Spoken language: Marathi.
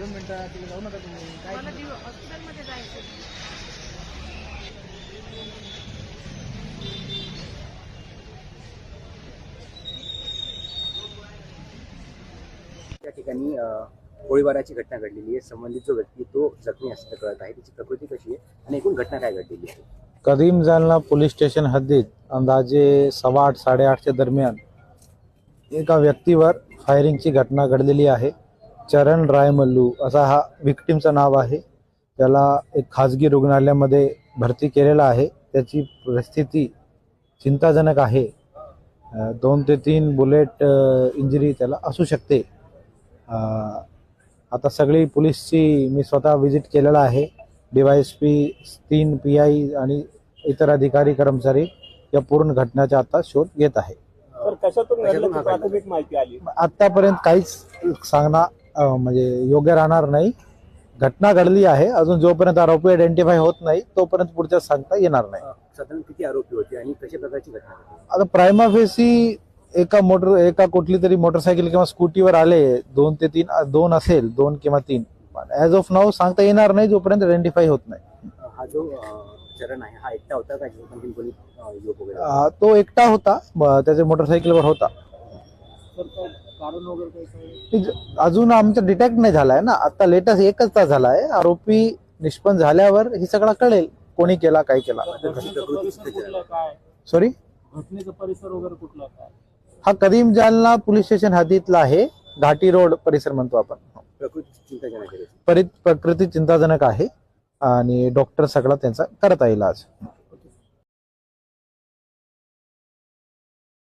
2 मिनिटं तिला जाऊ नका तुम्ही. काय मला हॉस्पिटलमध्ये जायचं. त्या ठिकाणी गोळीबाराची घटना घडलेली आहे. संबंधित जो व्यक्ती तो जखमी असल्याचं कळत आहे. त्याची प्रकृती कशी आहे आणि एकूण घटना काय घडलेली आहे? कदीम जालना पोलीस स्टेशन हद्दीत अंदाजे 8:15 8:30च्या दरम्यान एका व्यक्तीवर फायरिंगची घटना घडलेली आहे. चरण रायमल्लू असा हा विक्टिमचं नाव आहे. त्याला एक खाजगी रुग्णालयामध्ये भरती केलेला आहे. त्याची परिस्थिती चिंताजनक आहे. 2 ते 3 बुलेट इंजरी त्याला असू शकते. आता सगळी पोलीसची मी स्वतः व्हिजिट केलेला आहे. DYSP 3 PI आणि इतर अधिकारी कर्मचारी या पूर्ण घटनेचा आता शोध घेत आहे. कशातून घडलं प्राथमिक माहिती आली? आतापर्यंत काहीच सांगणं म्हणजे योग्य राहणार नाही. घटना घडली आहे. अजून जोपर्यंत आरोपी आयडेंटिफाय होत नाही तोपर्यंत पुढच्या सांगता येणार नाही. साधारण किती आरोपी होते आणि कशा प्रकारची घटना घडली? आता प्रायमा फेसी एका कुठली तरी मोटरसायकल किंवा स्कूटीवर आले. 2 ते 3 2 असेल 2 किंवा 3 ऍज ऑफ नाऊ सांगता येणार नाही जोपर्यंत आयडेंटिफाय होत नाही. हा जो चरण आहे हा एकटा होता का आणखी कोणी युवक वगैरे? तो एकटा होता. त्याच्या मोटरसायकलवर होता. कारण वगैरे अजून आमचा डिटेक्ट नाही झालाय ना. आता लेटेस्ट 1च तास झालाय. आरोपी निष्पन्न झाल्यावर हे सगळं कळेल कोणी केला काय केला. सॉरी, घटनेचा परिसर वगैरे कुठला काय? हा कदीम जालना पोलीस स्टेशन हद्दीतला आहे. घाटी रोड परिसर म्हणतो आपण. प्रकृती चिंताजनक आहे. प्रकृती चिंताजनक आहे आणि डॉक्टर सगळा त्यांचा करता येईल आज.